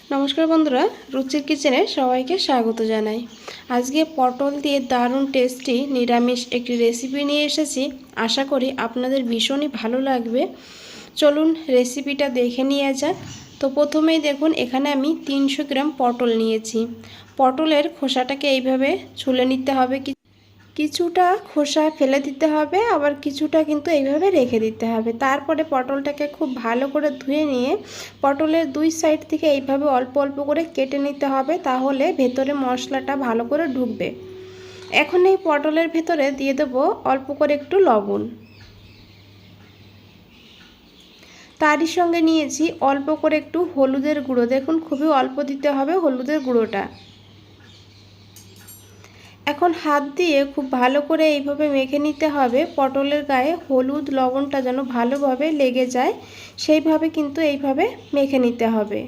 নমস্কার বন্ধুরা, রুচির কিচেনে সবাইকে স্বাগত জানাই। আজকে পটল দিয়ে দারুণ টেস্টি নিরামিষ একটি রেসিপি নিয়ে এসেছি। আশা করি আপনাদের ভীষণই ভালো লাগবে। চলুন রেসিপিটা দেখে নেওয়া যাক। তো প্রথমেই দেখুন, এখানে আমি 300 গ্রাম পটল নিয়েছি। পটলের খোসাটাকে এইভাবে ছুলে নিতে হবে। কিছুটা খোসা ফেলে দিতে হবে, আবার কিছুটা কিন্তু এইভাবে রেখে দিতে হবে। তারপরে পটলটাকে খুব ভালো করে ধুয়ে নিয়ে পটলের দুই সাইড থেকে এইভাবে অল্প অল্প করে কেটে নিতে হবে, তাহলে ভেতরে মশলাটা ভালো করে ঢুকবে। এখন এই পটলের ভেতরে দিয়ে দেবো অল্প করে একটু লবণ। তারই সঙ্গে নিয়েছি অল্প করে একটু হলুদের গুঁড়ো। দেখুন, খুবই অল্প দিতে হবে হলুদের গুঁড়োটা। এখন হাত দিয়ে খুব ভালো করে এইভাবে মেখে নিতে হবে। পটলের গায়ে হলুদ লবণটা যেন ভালোভাবে লেগে যায়, সেইভাবে কিন্তু এইভাবে মেখে নিতে হবে।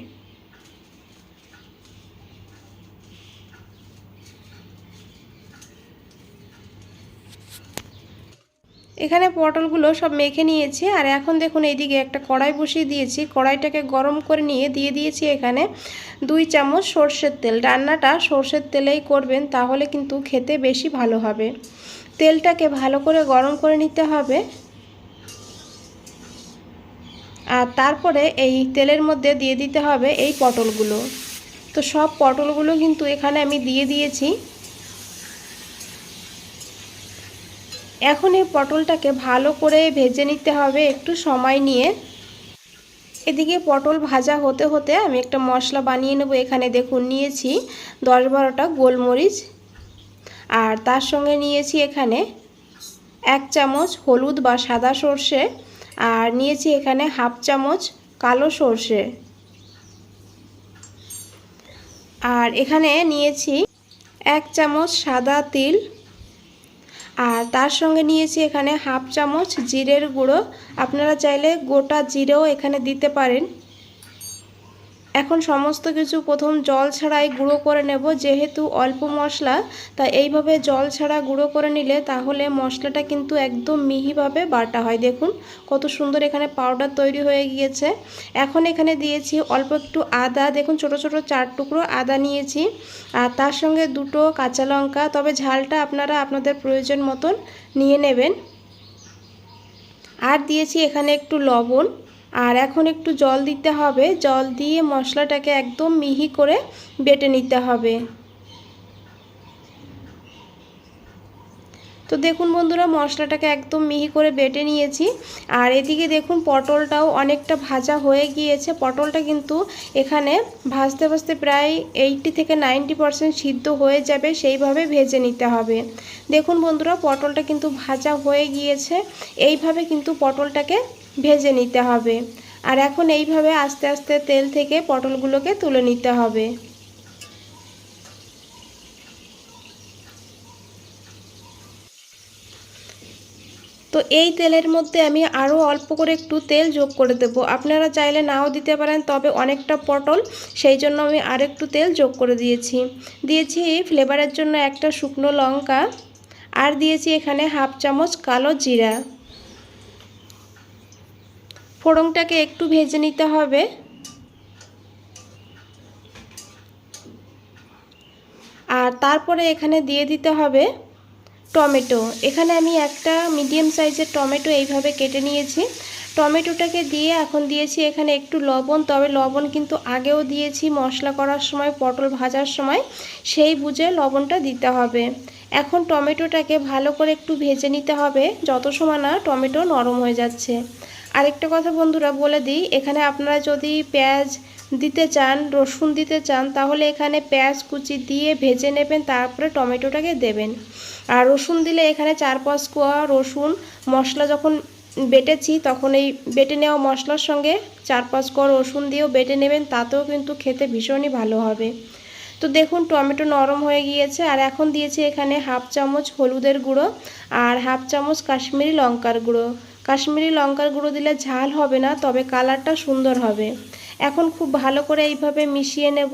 এখানে পটলগুলো সব মেখে নিয়েছি। আর এখন দেখুন, এইদিকে একটা কড়াই বসিয়ে দিয়েছি। কড়াইটাকে গরম করে নিয়ে দিয়ে দিয়েছি এখানে 2 চামচ সর্ষের তেল। রান্নাটা সর্ষের তেলেই করবেন, তাহলে কিন্তু খেতে বেশি ভালো হবে। তেলটাকে ভালো করে গরম করে নিতে হবে। আর তারপরে এই তেলের মধ্যে দিয়ে দিতে হবে এই পটলগুলো। তো সব পটলগুলো কিন্তু এখানে আমি দিয়ে দিয়েছি। এখন এই পটলটাকে ভালো করে ভেজে নিতে হবে একটু সময় নিয়ে। এদিকে পটল ভাজা হতে হতে আমি একটা মশলা বানিয়ে নেব। এখানে দেখুন, নিয়েছি 10-12টা গোলমরিচ, আর তার সঙ্গে নিয়েছি এখানে 1 চামচ হলুদ বা সাদা সর্ষে, আর নিয়েছি এখানে 1/2 চামচ কালো সর্ষে, আর এখানে নিয়েছি 1 চামচ সাদা তিল, আর তার সঙ্গে নিয়েছি এখানে 1/2 চামচ জিরের গুঁড়ো। আপনারা চাইলে গোটা জিরেও এখানে দিতে পারেন। এখন সমস্ত কিছু প্রথম জল ছাড়াই গুঁড়ো করে নেব। যেহেতু অল্প মশলা, তাই এইভাবে জল ছাড়া গুঁড়ো করে নিলে তাহলে মশলাটা কিন্তু একদম মিহিভাবে বাটা হয়। দেখুন কত সুন্দর এখানে পাউডার তৈরি হয়ে গিয়েছে। এখন এখানে দিয়েছি অল্প একটু আদা। দেখুন, ছোট ছোট 4 টুকরো আদা নিয়েছি, আর তার সঙ্গে 2টো কাঁচা লঙ্কা। তবে ঝালটা আপনারা আপনাদের প্রয়োজন মতন নিয়ে নেবেন। আর দিয়েছি এখানে একটু লবণ। আর এখন একটু জল দিতে হবে। জল দিয়ে মশলাটাকে একদম মিহি করে বেটে নিতে হবে। তো দেখুন বন্ধুরা, মশলাটাকে একদম মিহি করে বেটে নিয়েছি। আর এদিকে দেখুন, পটলটাও অনেকটা ভাজা হয়ে গিয়েছে। পটলটা কিন্তু এখানে ভাজতে ভাজতে প্রায় 80 থেকে 90% সিদ্ধ হয়ে যাবে, সেইভাবে ভেজে নিতে হবে। দেখুন বন্ধুরা, পটলটা কিন্তু ভাজা হয়ে গিয়েছে। এইভাবে কিন্তু পটলটাকে ভেজে নিতে হবে। আর এখন এইভাবে আস্তে আস্তে তেল থেকে পটলগুলোকে তুলে নিতে হবে। তো এই তেলের মধ্যে আমি আরও অল্প করে একটু তেল যোগ করে দেব। আপনারা চাইলে নাও দিতে পারেন, তবে অনেকটা পটল, সেই জন্য আমি আর একটু তেল যোগ করে দিয়েছি ফ্লেভারের জন্য একটা শুকনো লঙ্কা, আর দিয়েছি এখানে 1/2 চামচ কালো জিরা। ফোড়নটাকে একটু ভেজে নিতে হবে। আর তারপরে এখানে দিয়ে দিতে হবে টমেটো। এখানে আমি একটা মিডিয়াম সাইজের টমেটো এইভাবে কেটে নিয়েছি। টমেটোটাকে দিয়ে এখন দিয়েছি এখানে একটু লবণ। তবে লবণ কিন্তু আগেও দিয়েছি মশলা করার সময়, পটল ভাজার সময়, সেই বুঝে লবণটা দিতে হবে। এখন টমেটোটাকে ভালো করে একটু ভেজে নিতে হবে, যত সময় না টমেটো নরম হয়ে যাচ্ছে। আরেকটা কথা বন্ধুরা বলে দিই, এখানে আপনারা যদি পেঁয়াজ দিতে চান, রসুন দিতে চান, তাহলে এখানে পেঁয়াজ কুচি দিয়ে ভেজে নেবেন, তারপরে টমেটোটাকে দেবেন। আর রসুন দিলে এখানে 4-5 কোয়া রসুন, মশলা যখন বেটেছি তখন এই বেটে নেওয়া মশলার সঙ্গে 4-5 কোয়া রসুন দিয়েও বেটে নেবেন, তাতেও কিন্তু খেতে ভীষণই ভালো হবে। তো দেখুন, টমেটো নরম হয়ে গিয়েছে। আর এখন দিয়েছি এখানে 1/2 চামচ হলুদের গুঁড়ো, আর 1/2 চামচ কাশ্মীরি লঙ্কার গুঁড়ো। কাশ্মীরি লঙ্কার গুঁড়ো দিলে ঝাল হবে না, তবে কালারটা সুন্দর হবে। এখন খুব ভালো করে এইভাবে মিশিয়ে নেব।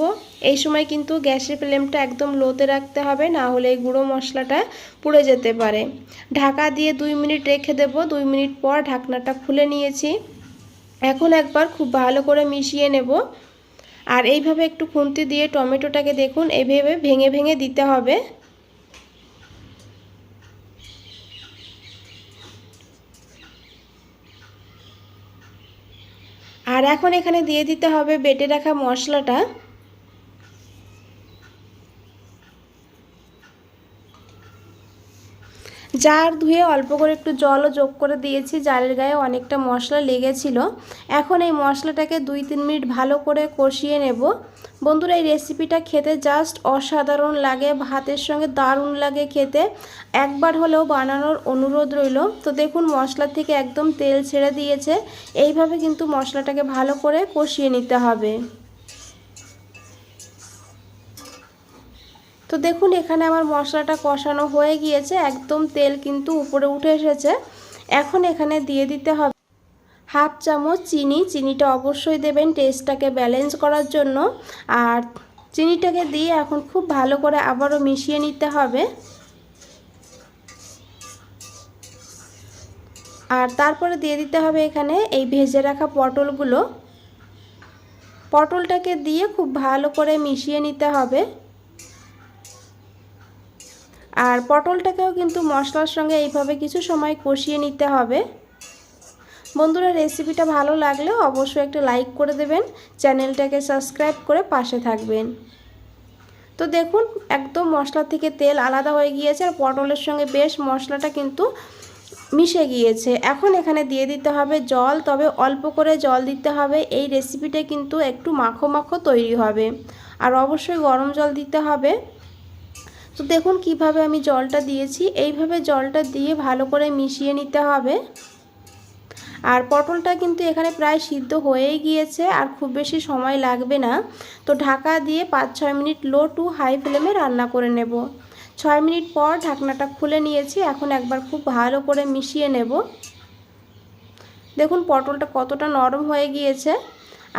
এই সময় কিন্তু গ্যাসের ফ্লেমটা একদম লোতে রাখতে হবে, না হলে এই গুঁড়ো মশলাটা পুড়ে যেতে পারে। ঢাকা দিয়ে 2 মিনিট রেখে দেব। 2 মিনিট পর ঢাকনাটা খুলে নিয়েছি। এখন একবার খুব ভালো করে মিশিয়ে নেব। আর এইভাবে একটু খুন্তি দিয়ে টমেটোটাকে দেখুন এইভাবে ভেঙে ভেঙে দিতে হবে। আর এখন এখানে দিয়ে দিতে হবে বেটে রাখা মশলাটা। জার ধুয়ে অল্প করে একটু জলও যোগ করে দিয়েছি, জারের গায়ে অনেকটা মশলা লেগেছিল। এখন এই মশলাটাকে 2-3 মিনিট ভালো করে কষিয়ে নেব। বন্ধুরা এই রেসিপিটা খেতে জাস্ট অসাধারণ লাগে, ভাতের সঙ্গে দারুণ লাগে খেতে। একবার হলেও বানানোর অনুরোধ রইল। তো দেখুন মশলা থেকে একদম তেল ছেড়ে দিয়েছে। এইভাবে কিন্তু মশলাটাকে ভালো করে কষিয়ে নিতে হবে। তো দেখুন এখানে আমার মশলাটা কষানো হয়ে গিয়েছে, একদম তেল কিন্তু উপরে উঠে এসেছে। এখন এখানে দিয়ে দিতে হবে 1/2 চামচ চিনি। চিনিটা অবশ্যই দেবেন টেস্টটাকে ব্যালেন্স করার জন্য। আর চিনিটাকে দিয়ে এখন খুব ভালো করে আবারও মিশিয়ে নিতে হবে। আর তারপরে দিয়ে দিতে হবে এখানে এই ভেজে রাখা পটলগুলো। পটলটাকে দিয়ে খুব ভালো করে মিশিয়ে নিতে হবে। আর পটলটাকেও কিন্তু মশলার সঙ্গে এইভাবে কিছু সময় কষিয়ে নিতে হবে। বন্ধুরা রেসিপিটা ভালো লাগলে অবশ্যই একটা লাইক করে দেবেন, চ্যানেলটাকে সাবস্ক্রাইব করে পাশে থাকবেন। তো দেখুন একদম মশলা থেকে তেল আলাদা হয়ে গিয়েছে আর পটলের সঙ্গে বেশ মশলাটা কিন্তু মিশে গিয়েছে। এখন এখানে দিয়ে দিতে হবে জল, তবে অল্প করে জল দিতে হবে। এই রেসিপিটা কিন্তু একটু মাখো মাখো তৈরি হবে, আর অবশ্যই গরম জল দিতে হবে। তো দেখুন কিভাবে আমি জলটা দিয়েছি, এইভাবে জলটা দিয়ে ভালো করে মিশিয়ে নিতে হবে। আর পটলটা কিন্তু এখানে প্রায় সিদ্ধ হয়েই গিয়েছে, আর খুব বেশি সময় লাগবে না। তো ঢাকা দিয়ে 5-6 মিনিট লো টু হাই ফ্লেমে রান্না করে নেব। 6 মিনিট পর ঢাকনাটা খুলে নিয়েছি। এখন একবার খুব ভালো করে মিশিয়ে নেব। দেখুন পটলটা কতটা নরম হয়ে গিয়েছে।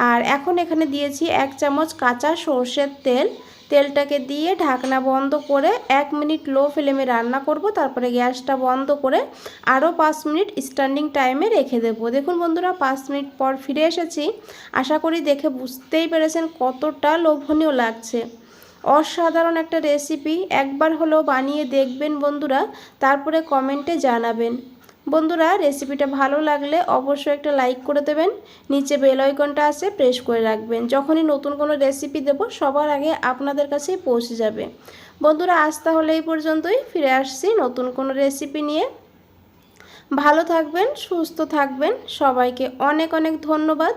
আর এখন এখানে দিয়েছি 1 চামচ কাঁচা সর্ষের তেল। তেলটাকে দিয়ে ঢাকনা বন্ধ করে 1 মিনিট লো ফ্লেমে রান্না করব। তারপরে গ্যাসটা বন্ধ করে আরও 5 মিনিট স্ট্যান্ডিং টাইমে রেখে দেব। দেখুন বন্ধুরা 5 মিনিট পর ফিরে এসেছি। আশা করি দেখে বুঝতেই পেরেছেন কতটা লোভনীয় লাগছে। অসাধারণ একটা রেসিপি, একবার হলেও বানিয়ে দেখবেন বন্ধুরা, তারপরে কমেন্টে জানাবেন। বন্ধুরা রেসিপিটা ভালো লাগলে অবশ্যই একটা লাইক করে দেবেন, নিচে বেল আইকনটা আছে প্রেস করে রাখবেন। যখনই নতুন কোনো রেসিপি দেব সবার আগে আপনাদের কাছেই পৌঁছে যাবে। বন্ধুরা আজ তাহলে এই পর্যন্তই, ফিরে আসছি নতুন কোনো রেসিপি নিয়ে। ভালো থাকবেন, সুস্থ থাকবেন। সবাইকে অনেক অনেক ধন্যবাদ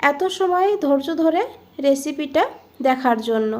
এত সময় ধৈর্য ধরে রেসিপিটা দেখার জন্য।